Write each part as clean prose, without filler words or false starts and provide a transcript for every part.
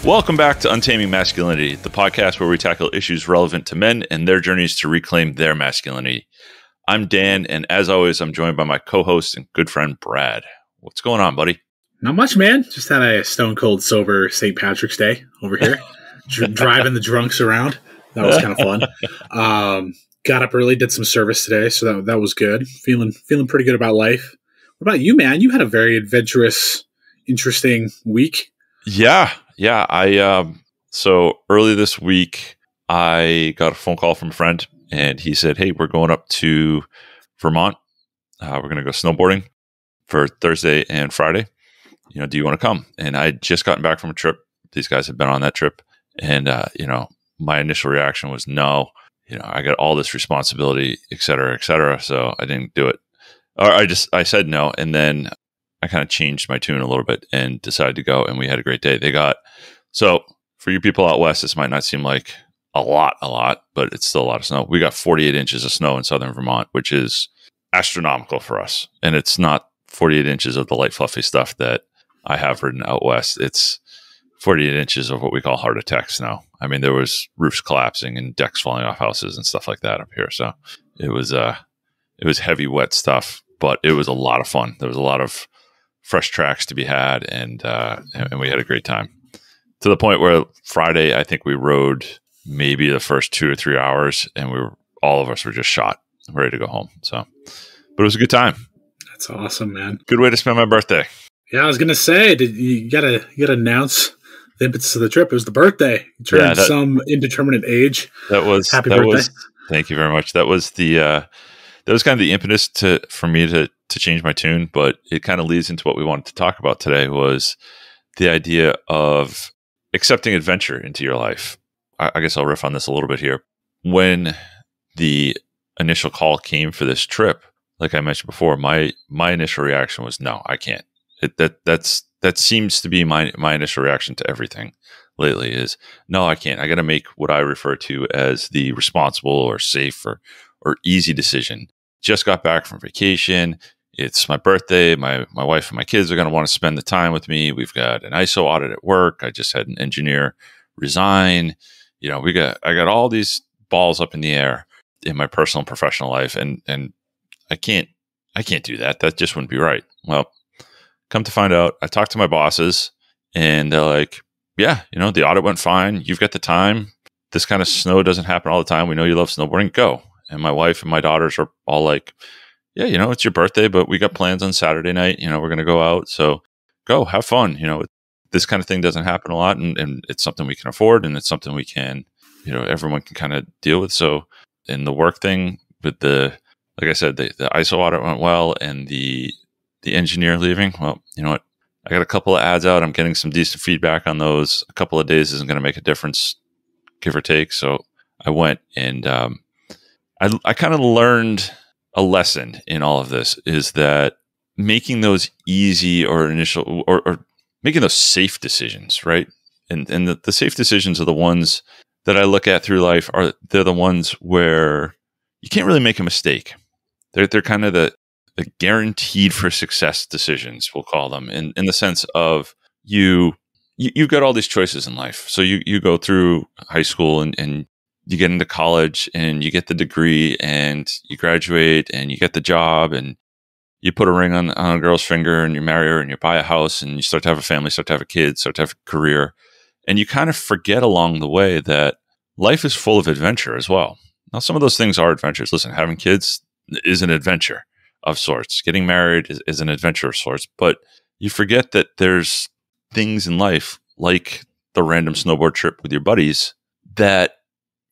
Welcome back to Untaming Masculinity, the podcast where we tackle issues relevant to men and their journeys to reclaim their masculinity. I'm Dan, and as always, I'm joined by my co-host and good friend, Brad. What's going on, buddy? Not much, man. Just had a stone cold sober St. Patrick's Day over here, driving the drunks around. That was kind of fun. Got up early, did some service today, so that was good. Feeling pretty good about life. What about you, man? You had a very adventurous, interesting week. Yeah. So early this week, I got a phone call from a friend, and he said, "Hey, we're going up to Vermont. We're going to go snowboarding for Thursday and Friday. Do you want to come?" And I had just gotten back from a trip. These guys had been on that trip, and my initial reaction was no. I got all this responsibility, et cetera, so I didn't do it. Or I said no, and then I kind of changed my tune a little bit and decided to go, and we had a great day. So for you people out west, this might not seem like a lot, but it's still a lot of snow. We got 48 inches of snow in southern Vermont, which is astronomical for us. And it's not 48 inches of the light, fluffy stuff that I have ridden out west. It's 48 inches of what we call heart attack snow. I mean, there was roofs collapsing and decks falling off houses and stuff like that up here. So it was heavy, wet stuff, but it was a lot of fun. There was a lot of fresh tracks to be had, and we had a great time. To the point where Friday, I think we rode maybe the first 2 or 3 hours, and all of us were just shot, ready to go home. So, but it was a good time. That's awesome, man. Good way to spend my birthday. Yeah, I was gonna say, you gotta announce the impetus of the trip. It was the birthday. You turned some indeterminate age. Happy birthday. Thank you very much. That was kind of the impetus for me to change my tune, but it kind of leads into what we wanted to talk about today, was the idea of accepting adventure into your life. I guess I'll riff on this a little bit here. When the initial call came for this trip, like I mentioned before, my initial reaction was, no, I can't. That seems to be my initial reaction to everything lately is, no, I can't. I got to make what I refer to as the responsible or safe or easy decision. Just got back from vacation. It's my birthday. My wife and my kids are going to want to spend the time with me. We've got an ISO audit at work. I just had an engineer resign. I got all these balls up in the air in my personal and professional life, and I can't do that. That just wouldn't be right. Well, come to find out, I talked to my bosses, and they're like, "Yeah, the audit went fine. You've got the time. This kind of snow doesn't happen all the time. We know you love snowboarding. Go." And my wife and my daughters are all like, "Yeah, it's your birthday, but we got plans on Saturday night. We're going to go out. So go have fun. This kind of thing doesn't happen a lot, and it's something we can afford, and it's something we can, everyone can kind of deal with." So in the work thing with like I said, the ISO audit went well, and the engineer leaving, well, you know what? I got a couple of ads out. I'm getting some decent feedback on those. A couple of days isn't going to make a difference, give or take. So I went, and I kind of learned a lesson in all of this, is that making those easy or initial or making those safe decisions, right? And the safe decisions are the ones that I look at through life. They're the ones where you can't really make a mistake. They're kind of the guaranteed for success decisions, we'll call them, in the sense of you've got all these choices in life. So you go through high school and you get into college and you get the degree and you graduate and you get the job and you put a ring on a girl's finger and you marry her and you buy a house and you start to have a family, start to have a kid, start to have a career. And you kind of forget along the way that life is full of adventure as well. Now, some of those things are adventures. Listen, having kids is an adventure of sorts. Getting married is an adventure of sorts. But you forget that there's things in life, like the random snowboard trip with your buddies, that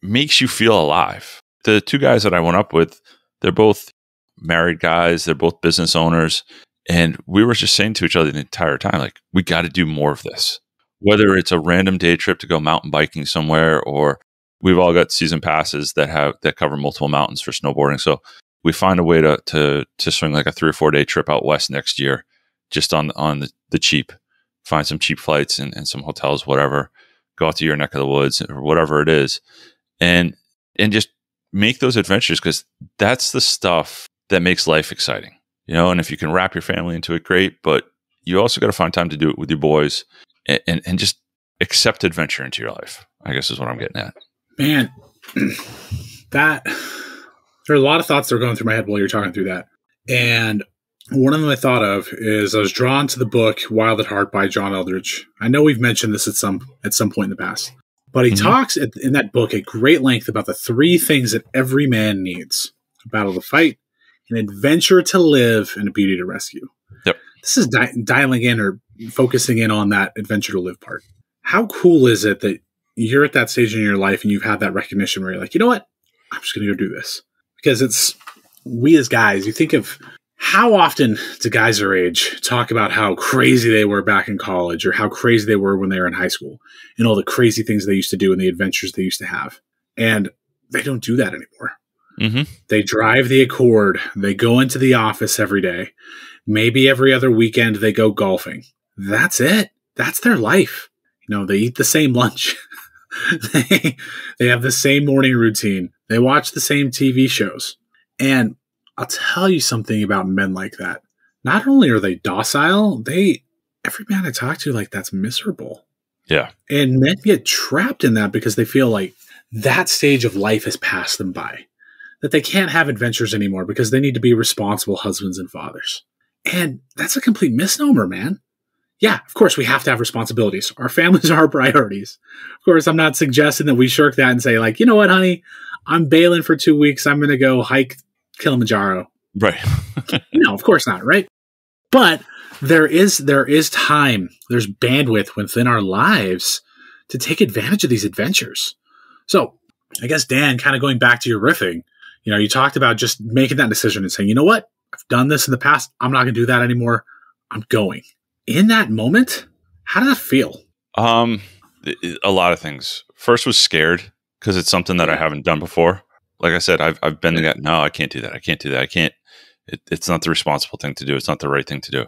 makes you feel alive. The two guys that I went up with, they're both married guys. They're both business owners. And we were just saying to each other the entire time, like, we got to do more of this. Whether it's a random day trip to go mountain biking somewhere, or we've all got season passes that cover multiple mountains for snowboarding. So we find a way to swing like a 3 or 4 day trip out west next year, just on the cheap. Find some cheap flights and some hotels, whatever. Go out to your neck of the woods or whatever it is, and just make those adventures, because that's the stuff that makes life exciting, And if you can wrap your family into it, great. But you also got to find time to do it with your boys, and just accept adventure into your life, I guess is what I'm getting at. Man, there are a lot of thoughts that are going through my head while you're talking through that. And one of them I thought of is I was drawn to the book Wild at Heart by John Eldridge. I know we've mentioned this at some point in the past, but he talks in that book at great length about the 3 things that every man needs: a battle to fight, an adventure to live, and a beauty to rescue. Yep. This is dialing in or focusing in on that adventure to live part. How cool is it that you're at that stage in your life and you've had that recognition where you're like, you know what? I'm just going to go do this. Because we as guys, you think of how often do guys our age talk about how crazy they were back in college or how crazy they were when they were in high school and all the crazy things they used to do and the adventures they used to have. And they don't do that anymore. Mm-hmm. They drive the Accord. They go into the office every day. Maybe every other weekend they go golfing. That's it. That's their life. You know, they eat the same lunch. They have the same morning routine. They watch the same TV shows. And I'll tell you something about men like that. Not only are they docile, every man I talk to like that's miserable. Yeah. And men get trapped in that because they feel like that stage of life has passed them by. That they can't have adventures anymore because they need to be responsible husbands and fathers. And that's a complete misnomer, man. Yeah, of course we have to have responsibilities. Our families are our priorities. Of course, I'm not suggesting that we shirk that and say like, you know what, honey, I'm bailing for 2 weeks. I'm going to go hike Kilimanjaro. Right. No, of course not. Right. But there is time. There's bandwidth within our lives to take advantage of these adventures. So I guess, Dan, kind of going back to your riffing, you know, you talked about just making that decision and saying, you know what, I've done this in the past. I'm not going to do that anymore. I'm going. In that moment, how did that feel? A lot of things. First was scared because it's something that I haven't done before. Like I said, I've been that. No, I can't do that. I can't do that. I can't. It's not the responsible thing to do. It's not the right thing to do.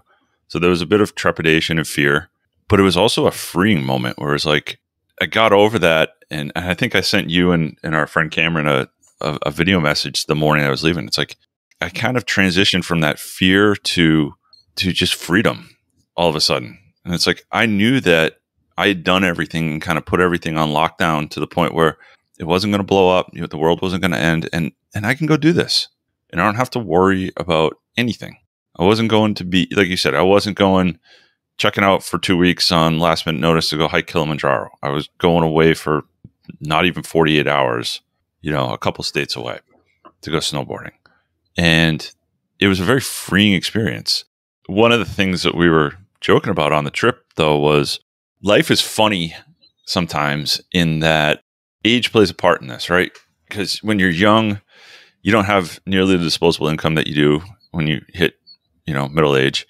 So there was a bit of trepidation and fear, but it was also a freeing moment where it's like I got over that, and I think I sent you and our friend Cameron a video message the morning I was leaving. It's like I kind of transitioned from that fear to just freedom all of a sudden. And it's like I knew that I had done everything and kind of put everything on lockdown to the point where it wasn't going to blow up. You know, the world wasn't going to end, and I can go do this, and I don't have to worry about anything. I wasn't going to be, like you said, I wasn't going checking out for 2 weeks on last minute notice to go hike Kilimanjaro. I was going away for not even 48 hours, you know, a couple states away to go snowboarding. And it was a very freeing experience. One of the things that we were joking about on the trip, though, was life is funny sometimes in that age plays a part in this, right? Because when you're young, you don't have nearly the disposable income that you do when you hit, you know, middle age.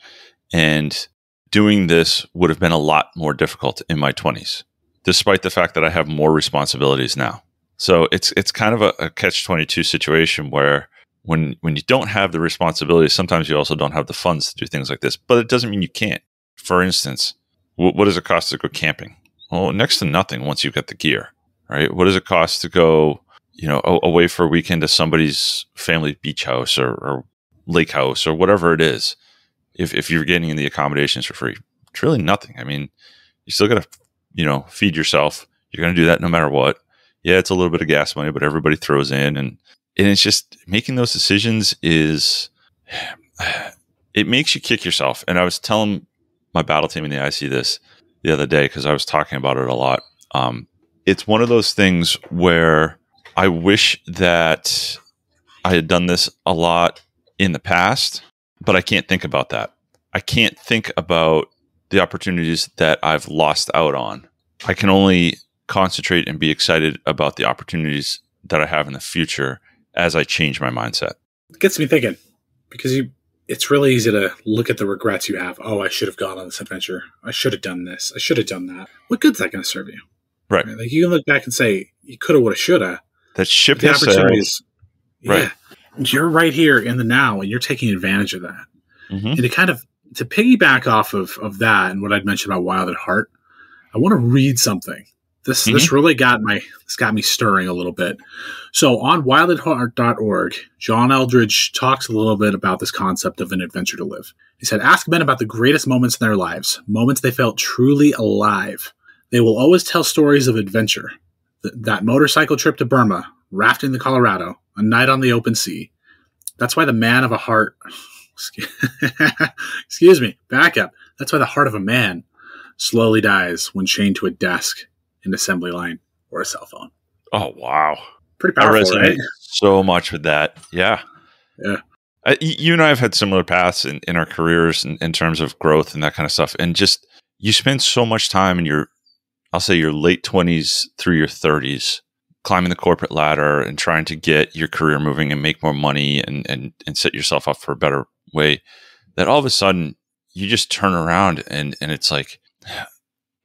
And doing this would have been a lot more difficult in my 20s, despite the fact that I have more responsibilities now. So it's kind of a catch-22 situation where when you don't have the responsibilities, sometimes you also don't have the funds to do things like this. But it doesn't mean you can't. For instance, what does it cost to go camping? Well, next to nothing once you get the gear, right? What does it cost to go, you know, away for a weekend to somebody's family beach house or lake house or whatever it is? If you're getting the accommodations for free, it's really nothing. I mean, you still got to, you know, feed yourself. You're going to do that no matter what. Yeah, it's a little bit of gas money, but everybody throws in, and it's just making those decisions it makes you kick yourself. And I was telling my battle team in the IC this the other day because I was talking about it a lot. It's one of those things where I wish that I had done this a lot in the past, but I can't think about that. I can't think about the opportunities that I've lost out on. I can only concentrate and be excited about the opportunities that I have in the future as I change my mindset. It gets me thinking because it's really easy to look at the regrets you have. Oh, I should have gone on this adventure. I should have done this. I should have done that. What good's that going to serve you? Right. Like you can look back and say, you could have, would have, should have. That ship the has opportunities. Right. Yeah. You're right here in the now and you're taking advantage of that. Mm-hmm. And to piggyback off of that and what I'd mentioned about Wild at Heart, I want to read something. This really got me stirring a little bit. So on wildatheart.org, John Eldridge talks a little bit about this concept of an adventure to live. He said, ask men about the greatest moments in their lives, moments they felt truly alive. They will always tell stories of adventure. That motorcycle trip to Burma, rafting the Colorado, a night on the open sea. That's why the man of a heart... Excuse me, back up. That's why the heart of a man slowly dies when chained to a desk, an assembly line, or a cell phone. Oh, wow. Pretty powerful, I resonate right? so much with that. Yeah. Yeah. You and I have had similar paths in our careers in terms of growth and that kind of stuff. And just, you spend so much time in your, I'll say your late 20s through your 30s, climbing the corporate ladder and trying to get your career moving and make more money and set yourself up for a better way, that all of a sudden you just turn around and it's like, I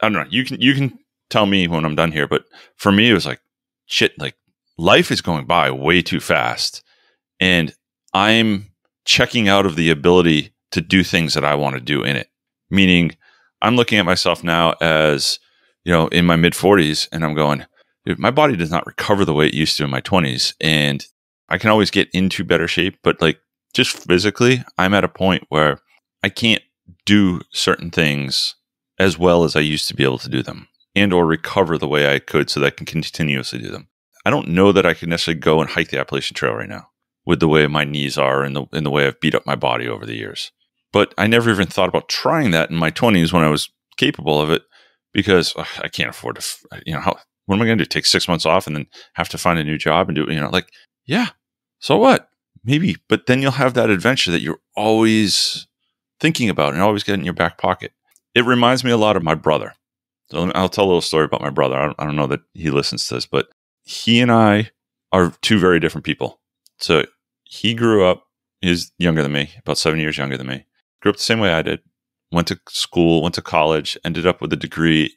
don't know, you can tell me when I'm done here, but for me, it was like, shit, like life is going by way too fast. And I'm checking out of the ability to do things that I want to do in it. Meaning I'm looking at myself now as, in my mid 40s and I'm going, dude, my body does not recover the way it used to in my 20s. And I can always get into better shape, but like just physically, I'm at a point where I can't do certain things as well as I used to be able to do them and or recover the way I could so that I can continuously do them. I don't know that I could necessarily go and hike the Appalachian Trail right now with the way my knees are and the way I've beat up my body over the years. But I never even thought about trying that in my 20s when I was capable of it because I can't afford to, what am I going to do? Take 6 months off and then have to find a new job and do, yeah, so what? Maybe. But then you'll have that adventure that you're always thinking about and always get in your back pocket. It reminds me a lot of my brother. So I'll tell a little story about my brother. I don't know that he listens to this, but he and I are two very different people. So he grew up, he's younger than me, about 7 years younger than me. Grew up the same way I did. Went to school, went to college, ended up with a degree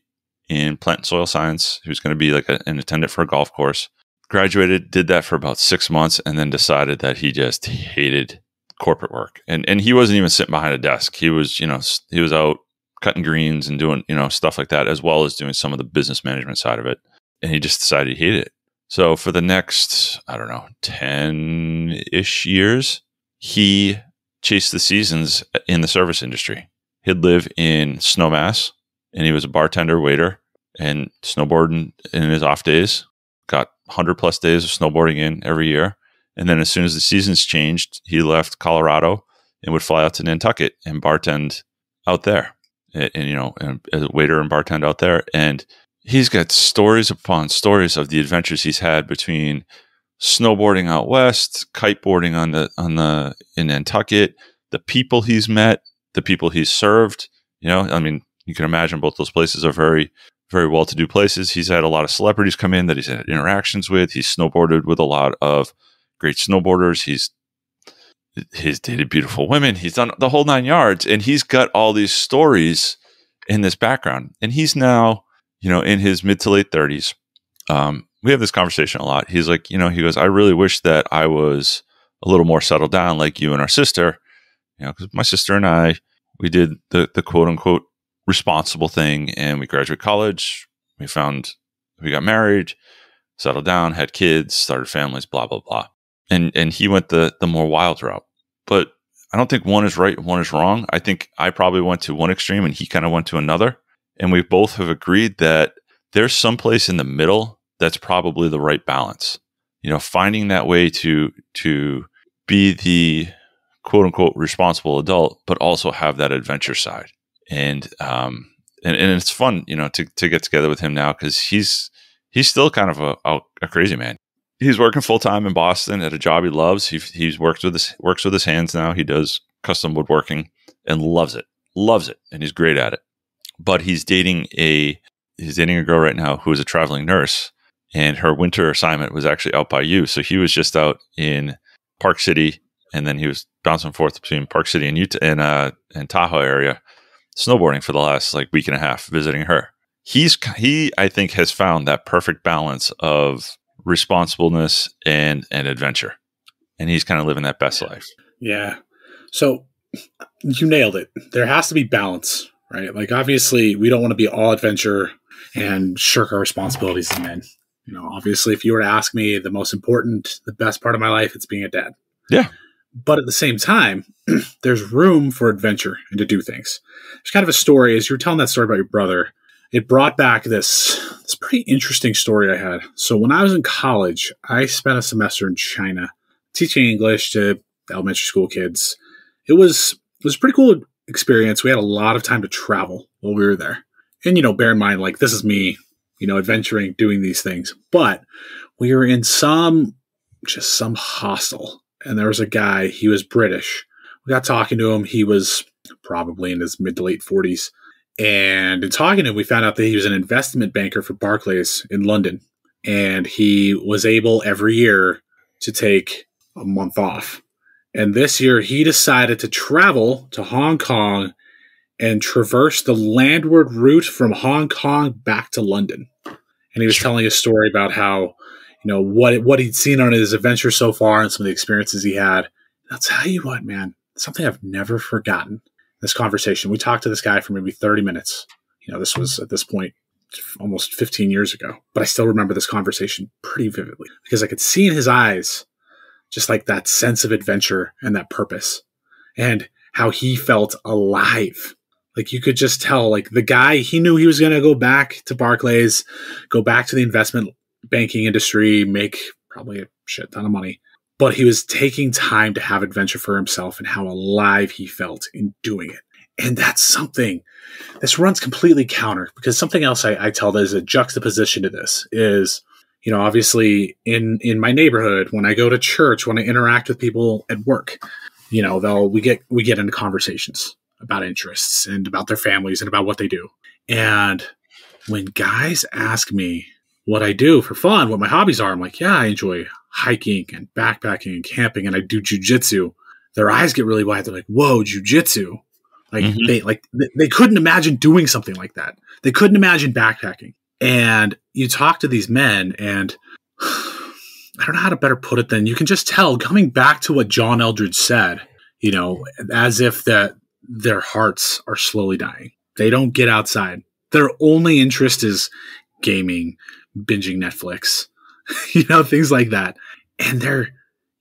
in plant and soil science. He was going to be like an attendant for a golf course. Graduated, did that for about 6 months, and then decided that he just hated corporate work. And he wasn't even sitting behind a desk. He was, he was out cutting greens and doing, stuff like that, as well as doing some of the business management side of it. And he just decided he hated it. So for the next, 10-ish years, he chased the seasons in the service industry. He'd live in Snowmass, and he was a bartender, waiter, and snowboarding in his off days. Got 100 plus days of snowboarding in every year. And then as soon as the seasons changed, he left Colorado and would fly out to Nantucket and bartend out there. And as a waiter and bartend out there. And he's got stories upon stories of the adventures he's had between snowboarding out west, kiteboarding in Nantucket, the people he's met, the people he's served. You can imagine both those places are very, very well-to-do places. He's had a lot of celebrities come in that he's had interactions with. He's snowboarded with a lot of great snowboarders. He's dated beautiful women. He's done the whole 9 yards, and he's got all these stories in this background. And he's now, in his mid to late 30s. We have this conversation a lot. He's like, he goes, I really wish that I was a little more settled down like you and our sister, because my sister and I, we did the quote unquote responsible thing, and we graduated college. We got married, settled down, had kids, started families, blah, blah, blah. And he went the more wild route. But I don't think one is right and one is wrong. I think I probably went to one extreme and he kind of went to another. And we both have agreed that there's some place in the middle that's probably the right balance. Finding that way to be the quote unquote responsible adult, but also have that adventure side. And it's fun, to get together with him now because he's still kind of a crazy man. He's working full time in Boston at a job he loves. He's works with his hands now. He does custom woodworking and loves it, and he's great at it. But he's dating a girl right now who is a traveling nurse, and her winter assignment was actually out by you. So he was just out in Park City, and then he was bouncing forth between Park City and Utah and Tahoe area, snowboarding for the last week and a half, visiting her. He I think has found that perfect balance of responsibleness and adventure, and he's kind of living that best life. Yeah. So you nailed it. There has to be balance, right? Obviously we don't want to be all adventure and shirk our responsibilities as men. Obviously if you were to ask me the best part of my life, it's being a dad. Yeah. But at the same time, there's room for adventure and to do things. There's kind of a story, as you were telling that story about your brother, it brought back this pretty interesting story I had. So when I was in college, I spent a semester in China teaching English to elementary school kids. It was a pretty cool experience. We had a lot of time to travel while we were there. And, bear in mind, like, this is me, adventuring, doing these things. But we were in some hostel. And there was a guy, he was British. We got talking to him. He was probably in his mid to late 40s. And in talking to him, we found out that he was an investment banker for Barclays in London. And he was able every year to take a month off. And this year, he decided to travel to Hong Kong and traverse the landward route from Hong Kong back to London. And he was telling a story about how, what he'd seen on his adventure so far and some of the experiences he had. I'll tell you what, man, something I've never forgotten. This conversation, we talked to this guy for maybe 30 minutes. This was at this point almost 15 years ago, but I still remember this conversation pretty vividly because I could see in his eyes just like that sense of adventure and that purpose and how he felt alive. Like you could just tell, like the guy, he knew he was going to go back to Barclays, go back to the investment banking industry, make probably a shit ton of money. But he was taking time to have adventure for himself and how alive he felt in doing it. And that's something, this runs completely counter because something else I tell that is a juxtaposition to this is, obviously in my neighborhood, when I go to church, when I interact with people at work, we get into conversations about interests and about their families and about what they do. And when guys ask me what I do for fun, what my hobbies are, I'm like, yeah, I enjoy hiking and backpacking and camping and I do jujitsu. Their eyes get really wide. They're like, whoa, jujitsu. Like they couldn't imagine doing something like that. They couldn't imagine backpacking. And you talk to these men and I don't know how to better put it than you can just tell coming back to what John Eldridge said, as if that their hearts are slowly dying. They don't get outside. Their only interest is gaming, binging Netflix, things like that. And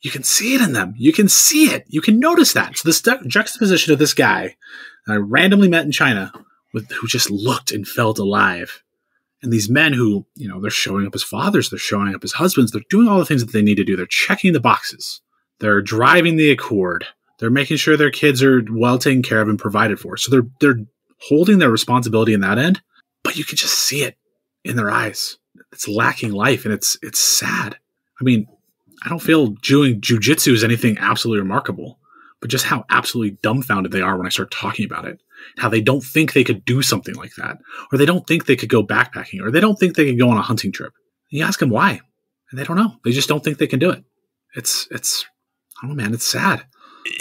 you can see it in them. You can see it. You can notice that. So the juxtaposition of this guy I randomly met in China who just looked and felt alive. And these men who, they're showing up as fathers, they're showing up as husbands, they're doing all the things that they need to do. They're checking the boxes. They're driving the Accord. They're making sure their kids are well taken care of and provided for. So they're holding their responsibility in that end, but you can just see it in their eyes. It's lacking life and it's sad. I mean, I don't feel doing jujitsu is anything absolutely remarkable, but just how absolutely dumbfounded they are when I start talking about it. How they don't think they could do something like that, or they don't think they could go backpacking, or they don't think they could go on a hunting trip. And you ask them why, and they don't know. They just don't think they can do it. It's I don't know, man. It's sad.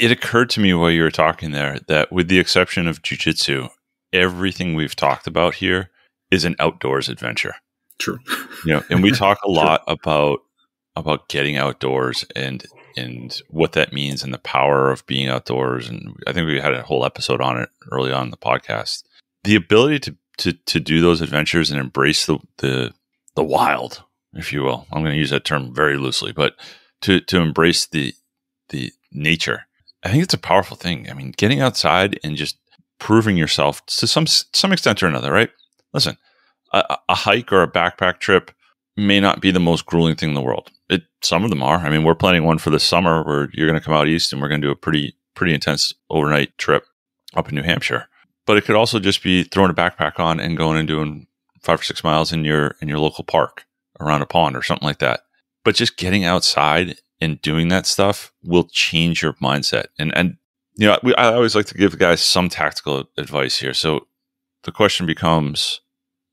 It occurred to me while you were talking there that with the exception of jiu-jitsu, everything we've talked about here is an outdoors adventure. True. And we talk a lot about getting outdoors and what that means and the power of being outdoors. And I think we had a whole episode on it early on in the podcast. The ability to do those adventures and embrace the wild, if you will. I'm going to use that term very loosely, but to embrace the nature. I think it's a powerful thing. I mean, getting outside and just proving yourself to some extent or another, right? Listen, a hike or a backpack trip may not be the most grueling thing in the world. Some of them are. I mean, we're planning one for this summer where you're going to come out east and we're going to do a pretty intense overnight trip up in New Hampshire. But it could also just be throwing a backpack on and going and doing 5 or 6 miles in your local park around a pond or something like that. But just getting outside and doing that stuff will change your mindset. And I always like to give guys some tactical advice here. So the question becomes,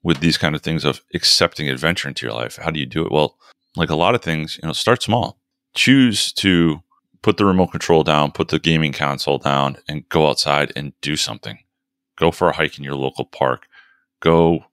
with these kind of things of accepting adventure into your life, how do you do it? Well, like a lot of things, start small. Choose to put the remote control down, put the gaming console down, and go outside and do something. Go for a hike in your local park. Go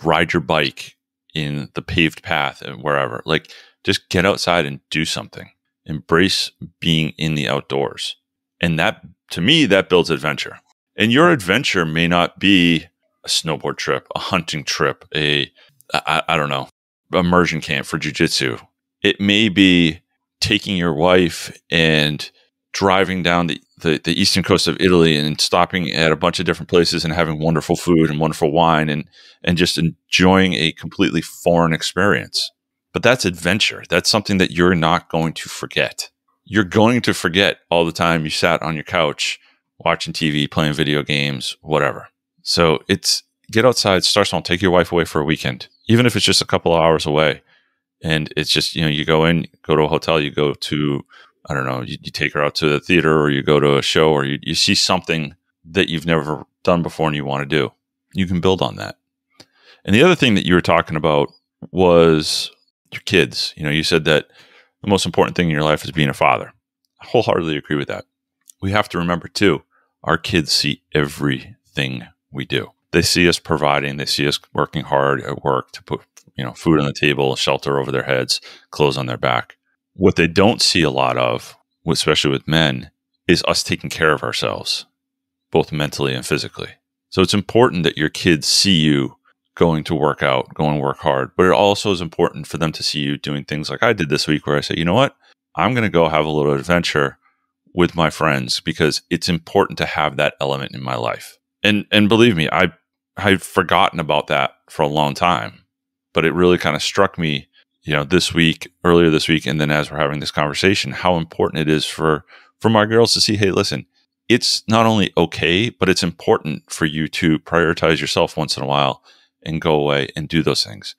ride your bike in the paved path and wherever. Like, just get outside and do something. Embrace being in the outdoors. And that, to me, that builds adventure. And your adventure may not be a snowboard trip, a hunting trip, I don't know, immersion camp for jiu-jitsu. It may be taking your wife and driving down the eastern coast of Italy and stopping at a bunch of different places and having wonderful food and wonderful wine and just enjoying a completely foreign experience. But that's adventure. That's something that you're not going to forget. You're going to forget all the time you sat on your couch watching TV, playing video games, whatever. So it's get outside, start small, take your wife away for a weekend, even if it's just a couple of hours away. And it's just, you go to a hotel, you go to, I don't know, you take her out to the theater or you go to a show or you see something that you've never done before and you want to do. You can build on that. And the other thing that you were talking about was your kids. You said that the most important thing in your life is being a father. I wholeheartedly agree with that. We have to remember too, our kids see everything we do. They see us providing, they see us working hard at work to put, food on the table, shelter over their heads, clothes on their back. What they don't see a lot of, especially with men, is us taking care of ourselves, both mentally and physically. So it's important that your kids see you going to work out, going to work hard, but it also is important for them to see you doing things like I did this week where I said, you know what? I'm going to go have a little adventure with my friends because it's important to have that element in my life. And believe me, I've forgotten about that for a long time, but it really kind of struck me, earlier this week, and then as we're having this conversation, how important it is for my girls to see, hey, listen, it's not only okay, but it's important for you to prioritize yourself once in a while and go away and do those things.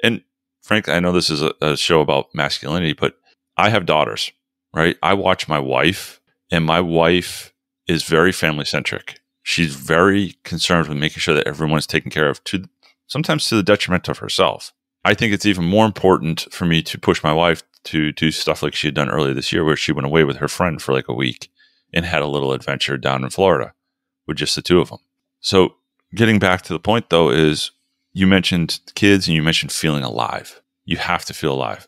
And frankly, I know this is a show about masculinity, but I have daughters, right? I watch my wife, and my wife is very family centric. She's very concerned with making sure that everyone is taken care of, sometimes to the detriment of herself. I think it's even more important for me to push my wife to do stuff like she had done earlier this year, where she went away with her friend for like a week and had a little adventure down in Florida with just the two of them. So getting back to the point, though, is you mentioned kids and you mentioned feeling alive. You have to feel alive.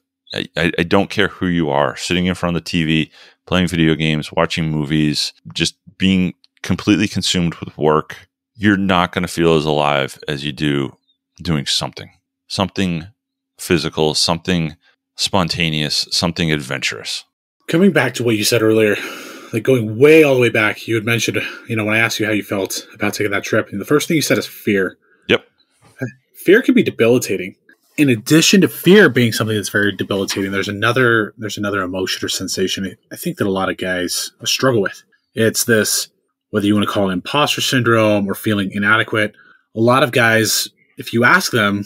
I don't care who you are, sitting in front of the TV, playing video games, watching movies, just being completely consumed with work. You're not going to feel as alive as you do doing something physical, something spontaneous, something adventurous. Coming back to what you said earlier, like going way all the way back, you had mentioned, when I asked you how you felt about taking that trip, and the first thing you said is fear. Yep. Fear can be debilitating. In addition to fear being something that's very debilitating, there's another emotion or sensation I think that a lot of guys struggle with. It's this, whether you want to call it imposter syndrome or feeling inadequate. A lot of guys, if you ask them,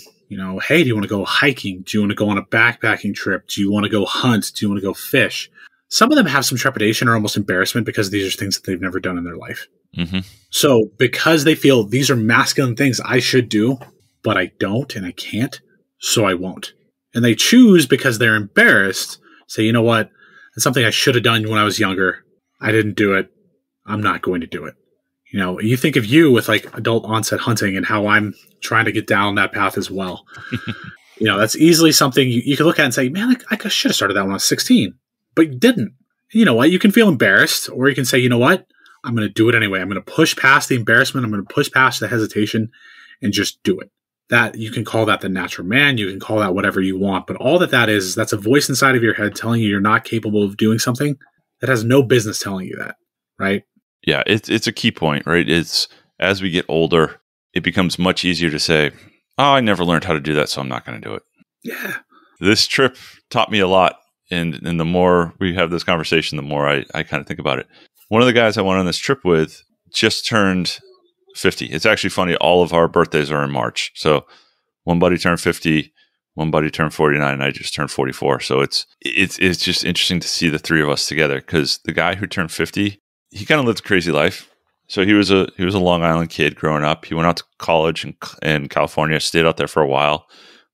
hey, do you want to go hiking? Do you want to go on a backpacking trip? Do you want to go hunt? Do you want to go fish? Some of them have some trepidation or almost embarrassment because these are things that they've never done in their life. Mm-hmm. So because they feel these are masculine things I should do, but I don't and I can't, so I won't. And they choose because they're embarrassed, say, you know what? It's something I should have done when I was younger. I didn't do it. I'm not going to do it. You think of you with like adult onset hunting and how I'm trying to get down that path as well. That's easily something you can look at and say, man, I should have started that when I was 16, but you didn't. You know what? You can feel embarrassed, or you can say, you know what? I'm going to do it anyway. I'm going to push past the embarrassment. I'm going to push past the hesitation and just do it. That you can call that the natural man. You can call that whatever you want, but all that is that's a voice inside of your head telling you you're not capable of doing something that has no business telling you that, right? Yeah, it's a key point, right? It's as we get older, it becomes much easier to say, oh, I never learned how to do that, so I'm not going to do it. Yeah. This trip taught me a lot. And the more we have this conversation, the more I kind of think about it. One of the guys I went on this trip with just turned 50. It's actually funny. All of our birthdays are in March. So one buddy turned 50, one buddy turned 49, and I just turned 44. So it's just interesting to see the three of us together, because the guy who turned 50, he kind of lived a crazy life. So he was a Long Island kid growing up. He went out to college in California, stayed out there for a while.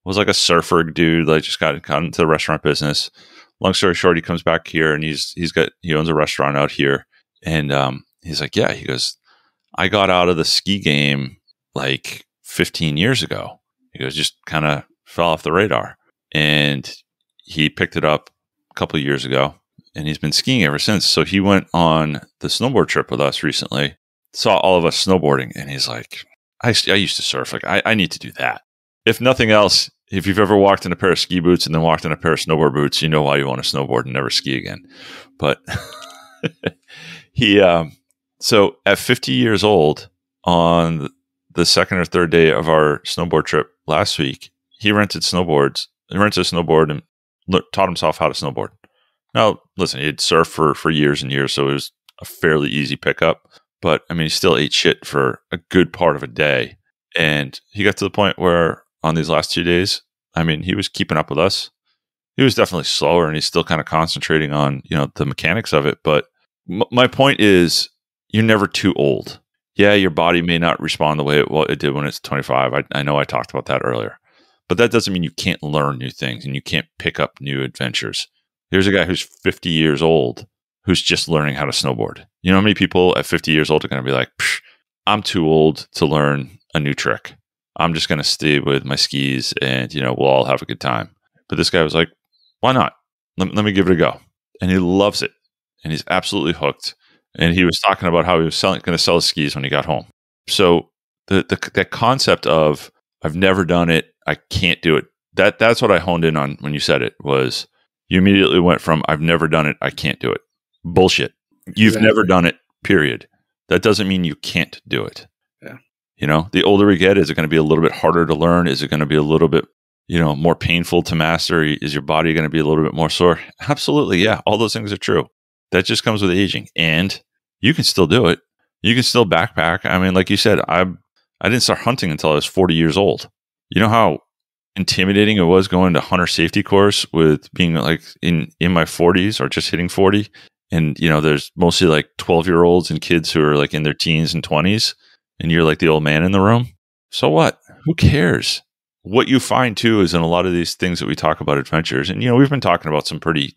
Was like a surfer dude, like just got into the restaurant business. Long story short, he comes back here and he owns a restaurant out here. And he's like, yeah, he goes, I got out of the ski game like 15 years ago. He goes, just kind of fell off the radar. And he picked it up a couple of years ago, and he's been skiing ever since. So he went on the snowboard trip with us recently, saw all of us snowboarding, and he's like, I used to surf. Like, I need to do that. If nothing else, if you've ever walked in a pair of ski boots and then walked in a pair of snowboard boots, you know why you want to snowboard and never ski again. But He, so at 50 years old, on the second or third day of our snowboard trip last week, he rented snowboards. He rented a snowboard and taught himself how to snowboard. Now, listen, he'd surfed for years and years, so it was a fairly easy pickup. But I mean, he still ate shit for a good part of a day. And he got to the point where on these last 2 days, I mean, he was keeping up with us. He was definitely slower, and he's still kind of concentrating on, the mechanics of it. But my point is, you're never too old. Yeah, your body may not respond the way it did when it's 25. I know I talked about that earlier. But that doesn't mean you can't learn new things and you can't pick up new adventures. Here's a guy who's 50 years old who's just learning how to snowboard. You know how many people at 50 years old are going to be like, I'm too old to learn a new trick. I'm just going to stay with my skis and, we'll all have a good time. But this guy was like, why not? Let me give it a go. And he loves it. And he's absolutely hooked. And he was talking about how he was going to sell his skis when he got home. So that concept of I've never done it, I can't do it. That's what I honed in on when you said it, was you immediately went from I've never done it, I can't do it. Bullshit. You've never done it, period. That doesn't mean you can't do it. Yeah. The older we get, is it going to be a little bit harder to learn? Is it going to be a little bit, more painful to master? Is your body going to be a little bit more sore? Absolutely. Yeah. All those things are true. That just comes with aging, and you can still do it. You can still backpack. I mean, like you said, I didn't start hunting until I was 40 years old. You know how intimidating it was going to hunter safety course with being like in my 40s or just hitting 40. And, there's mostly like 12-year-olds and kids who are like in their teens and 20s. And you're like the old man in the room. So what? Who cares? What you find too is in a lot of these things that we talk about adventures, and, we've been talking about some pretty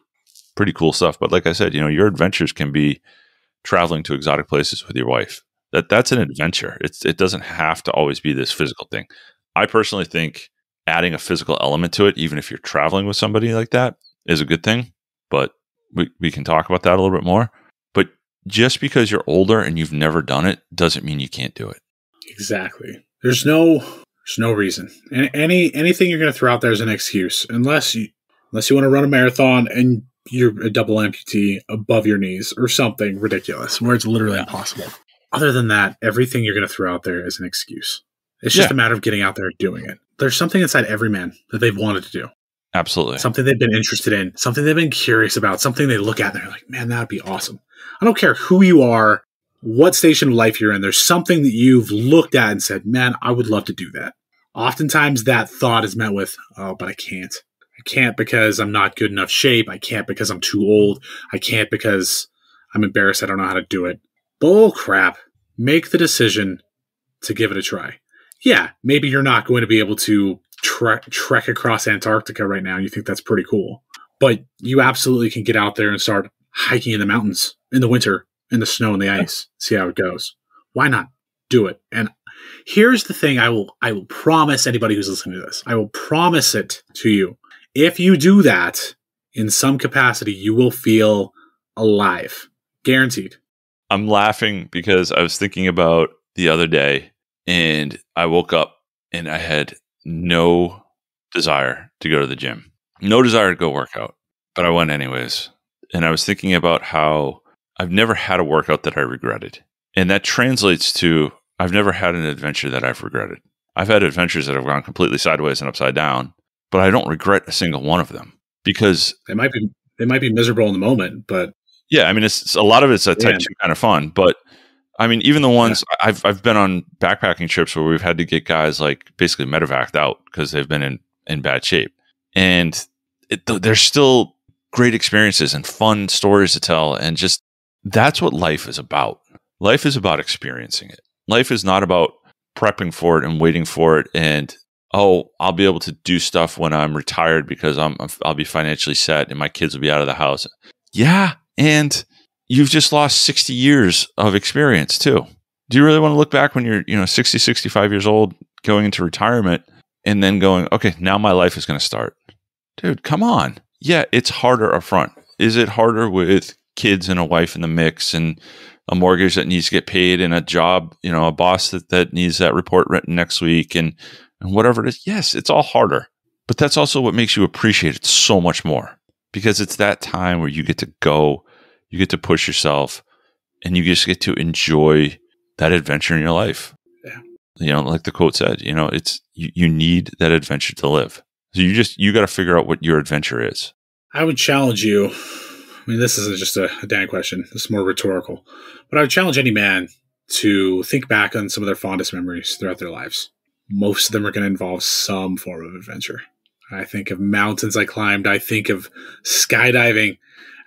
cool stuff. But like I said, your adventures can be traveling to exotic places with your wife. That's an adventure. It doesn't have to always be this physical thing. I personally think adding a physical element to it, even if you're traveling with somebody like that, is a good thing. But we can talk about that a little bit more. But just because you're older and you've never done it doesn't mean you can't do it. Exactly. There's no reason. And anything you're going to throw out there is an excuse, unless you want to run a marathon and you're a double amputee above your knees or something ridiculous where it's literally impossible. Other than that, everything you're going to throw out there is an excuse. It's just a matter of getting out there and doing it. There's something inside every man that they've wanted to do. Absolutely. Something they've been interested in, something they've been curious about, something they look at and they're like, man, that would be awesome. I don't care who you are, what station of life you're in. There's something that you've looked at and said, man, I would love to do that. Oftentimes that thought is met with, oh, but I can't. I can't because I'm not good enough shape. I can't because I'm too old. I can't because I'm embarrassed. I don't know how to do it. Bull crap. Make the decision to give it a try. Yeah, maybe you're not going to be able to trek across Antarctica right now. You think that's pretty cool. But you absolutely can get out there and start hiking in the mountains in the winter, in the snow and the ice. See how it goes. Why not? Do it. And here's the thing I will promise anybody who's listening to this. I will promise it to you. If you do that, in some capacity, you will feel alive. Guaranteed. I'm laughing because I was thinking about the other day, and I woke up and I had no desire to go to the gym. No desire to go work out. But I went anyways. And I was thinking about how I've never had a workout that I regretted. And that translates to I've never had an adventure that I've regretted. I've had adventures that have gone completely sideways and upside down, but I don't regret a single one of them because they might be miserable in the moment, but yeah, I mean, it's a lot of it's a type 2 kind of fun, but I mean, even the ones I've been on backpacking trips where we've had to get guys like basically medevaced out because they've been in bad shape, and there's still great experiences and fun stories to tell, and just that's what life is about. Life is about experiencing it. Life is not about prepping for it and waiting for it and, oh, I'll be able to do stuff when I'm retired because I'll be financially set and my kids will be out of the house. Yeah, and you've just lost 60 years of experience too. Do you really want to look back when you're 60, 65 years old going into retirement and then going, okay, now my life is going to start? Dude, come on. Yeah, it's harder up front. Is it harder with kids and a wife in the mix and a mortgage that needs to get paid and a job, a boss that needs that report written next week and whatever it is? Yes, it's all harder. But that's also what makes you appreciate it so much more because it's that time where you get to go, you get to push yourself and you just get to enjoy that adventure in your life. Yeah. You know, like the quote said, you know, it's you need that adventure to live. So you got to figure out what your adventure is. I would challenge you. I mean, this isn't just a Dan question. This is more rhetorical. But I would challenge any man to think back on some of their fondest memories throughout their lives. Most of them are going to involve some form of adventure. I think of mountains I climbed. I think of skydiving.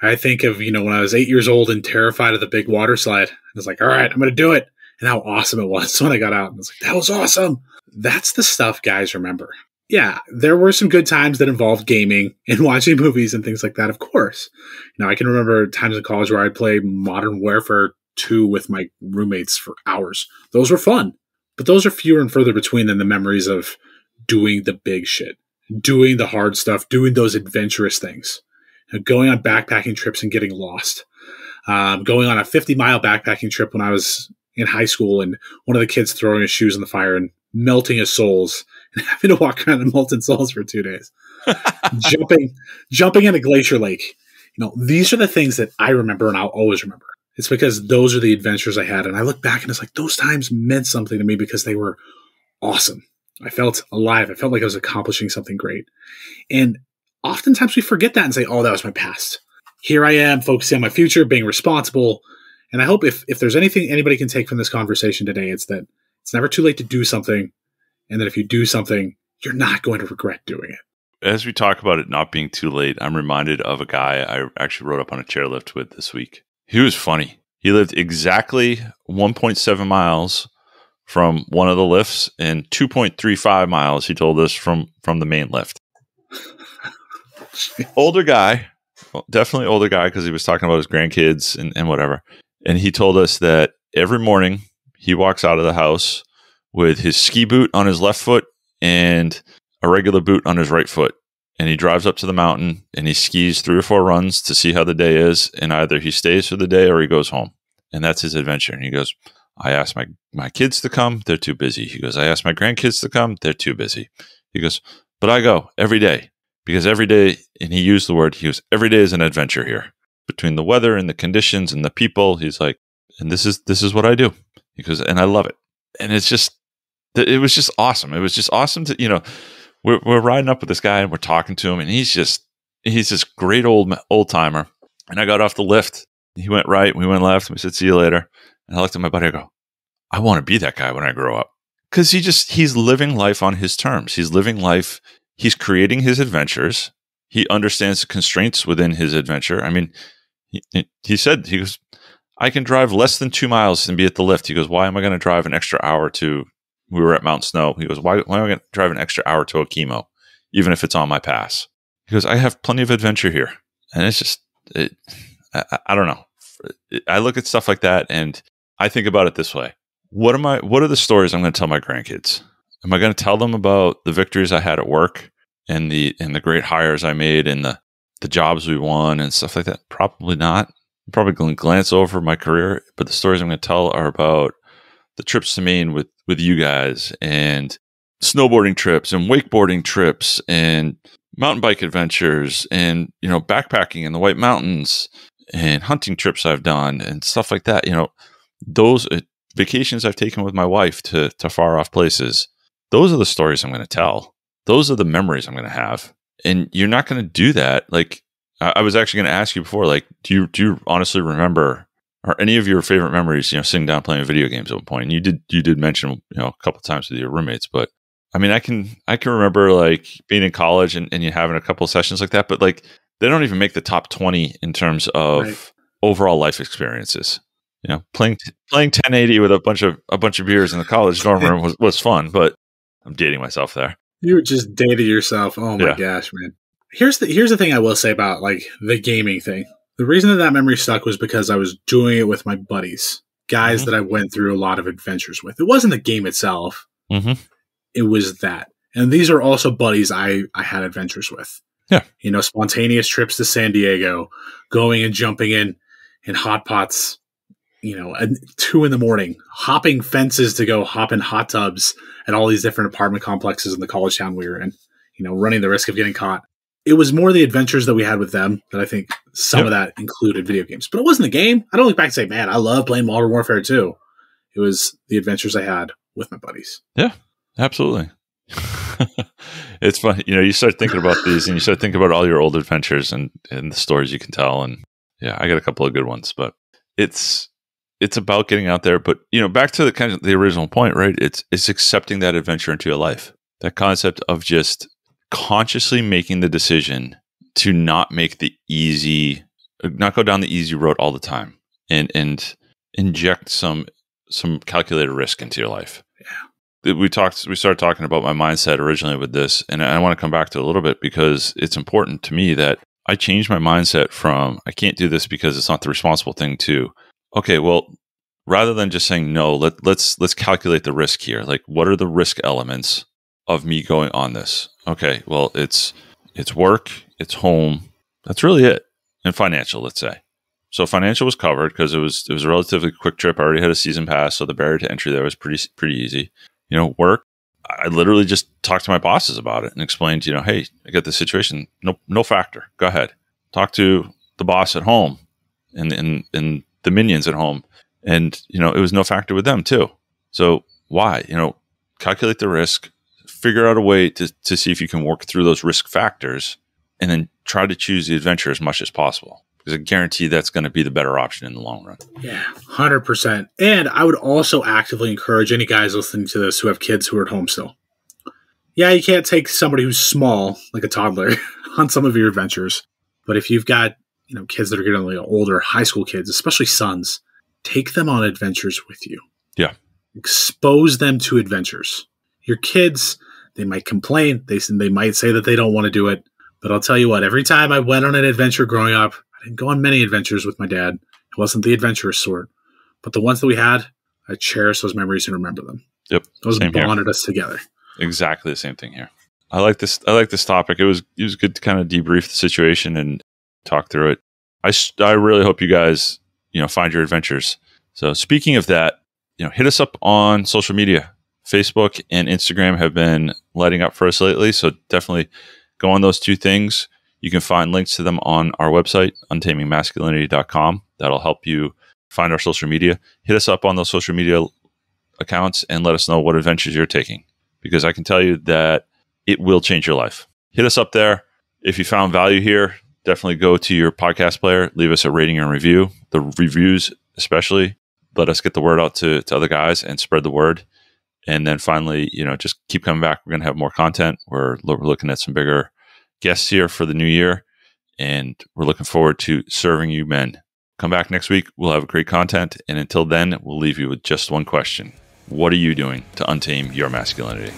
I think of, you know, when I was 8 years old and terrified of the big water slide. I was like, all right, I'm going to do it. And how awesome it was when I got out. And I was like, that was awesome. That's the stuff guys remember. Yeah, there were some good times that involved gaming and watching movies and things like that, of course. You know, I can remember times in college where I'd play Modern Warfare 2 with my roommates for hours. Those were fun. But those are fewer and further between than the memories of doing the big shit, doing the hard stuff, doing those adventurous things, you know, going on backpacking trips and getting lost, going on a 50-mile backpacking trip when I was in high school and one of the kids throwing his shoes in the fire and melting his soles and having to walk around in molten soles for 2 days, jumping in a glacier lake. You know, these are the things that I remember and I'll always remember. It's because those are the adventures I had. And I look back and it's like, those times meant something to me because they were awesome. I felt alive. I felt like I was accomplishing something great. And oftentimes we forget that and say, oh, that was my past. Here I am focusing on my future, being responsible. And I hope if there's anything anybody can take from this conversation today, it's that it's never too late to do something. And that if you do something, you're not going to regret doing it. As we talk about it not being too late, I'm reminded of a guy I actually rode up on a chairlift with this week. He was funny. He lived exactly 1.7 miles from one of the lifts and 2.35 miles, he told us, from the main lift. Older guy, well, definitely older guy because he was talking about his grandkids and whatever. And he told us that every morning he walks out of the house with his ski boot on his left foot and a regular boot on his right foot. And he drives up to the mountain and he skis 3 or 4 runs to see how the day is. And either he stays for the day or he goes home. And that's his adventure. And he goes, I asked my kids to come. They're too busy. He goes, I asked my grandkids to come. They're too busy. He goes, but I go every day because every day, and he used the word, he goes, every day is an adventure here between the weather and the conditions and the people. He's like, and this is what I do. He goes, and I love it. And it was just awesome. It was just awesome to, you know, we're riding up with this guy and we're talking to him and he's this great old timer. And I got off the lift. He went right. We went left. And we said, see you later. And I looked at my buddy. I go, I want to be that guy when I grow up. Because he's living life on his terms. He's living life. He's creating his adventures. He understands the constraints within his adventure. I mean, he said, he goes, I can drive less than 2 miles and be at the lift. He goes, why am I going to drive an extra hour to, we were at Mount Snow. He goes, why am I going to drive an extra hour to Okemo, even if it's on my pass? He goes, I have plenty of adventure here. And it's just, I don't know. I look at stuff like that and I think about it this way. What are the stories I'm going to tell my grandkids? Am I going to tell them about the victories I had at work and the great hires I made and the jobs we won and stuff like that? Probably not. I'm probably going to glance over my career, but the stories I'm going to tell are about the trips to Maine with you guys and snowboarding trips and wakeboarding trips and mountain bike adventures and, you know, backpacking in the White Mountains and hunting trips I've done and stuff like that. You know, those vacations I've taken with my wife to far off places. Those are the stories I'm going to tell. Those are the memories I'm going to have. And you're not going to do that. Like, I was actually going to ask you before, like, do you honestly remember, or any of your favorite memories, you know, sitting down playing video games at one point? And you did mention, you know, a couple of times with your roommates, but I mean, I can remember like being in college and you having a couple of sessions like that, but like they don't even make the top 20 in terms of overall life experiences. You know, playing 1080 with a bunch of beers in the college dorm room was fun, but I'm dating myself there. You just dated yourself. Oh my gosh, man. Here's the thing I will say about like the gaming thing. The reason that memory stuck was because I was doing it with my buddies, guys that I went through a lot of adventures with. It wasn't the game itself. It was that. And these are also buddies I had adventures with. Yeah. You know, spontaneous trips to San Diego, going and jumping in hot pots, you know, at 2 a.m, hopping fences to go hop in hot tubs at all these different apartment complexes in the college town we were in, you know, running the risk of getting caught. it was more the adventures that we had with them that I think some of that included video games. But it wasn't a game. I don't look back and say, man, I love playing Modern Warfare 2. It was the adventures I had with my buddies. Yeah, absolutely. It's fun. You start thinking about these and you start thinking about all your old adventures and the stories you can tell. And yeah, I got a couple of good ones, but it's about getting out there. But, back to the kind of the original point, right? It's accepting that adventure into your life. That concept of just consciously making the decision to not go down the easy road all the time and inject some calculated risk into your life. Yeah. We started talking about my mindset originally with this, and I want to come back to it a little bit because it's important to me that I changed my mindset from I can't do this because it's not the responsible thing to, okay, well, rather than just saying no, let's calculate the risk here. Like, what are the risk elements of me going on this? Okay, well, it's work, it's home. That's really it. And financial, let's say. So financial was covered because it was a relatively quick trip. I already had a season pass, so the barrier to entry there was pretty easy. Work, I literally just talked to my bosses about it and explained, hey, I got this situation. No factor. Go ahead. Talk to the boss at home and the minions at home. And, it was no factor with them too. So why? Calculate the risk, figure out a way to see if you can work through those risk factors, and then try to choose the adventure as much as possible. Because I guarantee that's going to be the better option in the long run. Yeah, 100%. And I would also actively encourage any guys listening to this who have kids who are at home still. Yeah, you can't take somebody who's small, like a toddler, on some of your adventures. But if you've got kids that are getting a little older, high school kids, especially sons, take them on adventures with you. Yeah. Expose them to adventures. Your kids, they might complain. They might say that they don't want to do it. But I'll tell you what, every time I went on an adventure growing up, I didn't go on many adventures with my dad. It wasn't the adventurous sort. But the ones that we had, I cherish those memories and remember them. Yep. Those bonded us together. Exactly the same thing here. I like this topic. It was good to kind of debrief the situation and talk through it. I really hope you guys, find your adventures. So speaking of that, hit us up on social media. Facebook and Instagram have been lighting up for us lately. So definitely go on those two things. You can find links to them on our website, untamingmasculinity.com. That'll help you find our social media. Hit us up on those social media accounts and let us know what adventures you're taking, because I can tell you that it will change your life. Hit us up there. If you found value here, definitely go to your podcast player, leave us a rating and review. The reviews especially, let us get the word out to other guys and spread the word. And then finally, just keep coming back. We're going to have more content. We're looking at some bigger guests here for the new year, and we're looking forward to serving you men. Come back next week. We'll have great content. And until then, we'll leave you with just one question. What are you doing to untame your masculinity?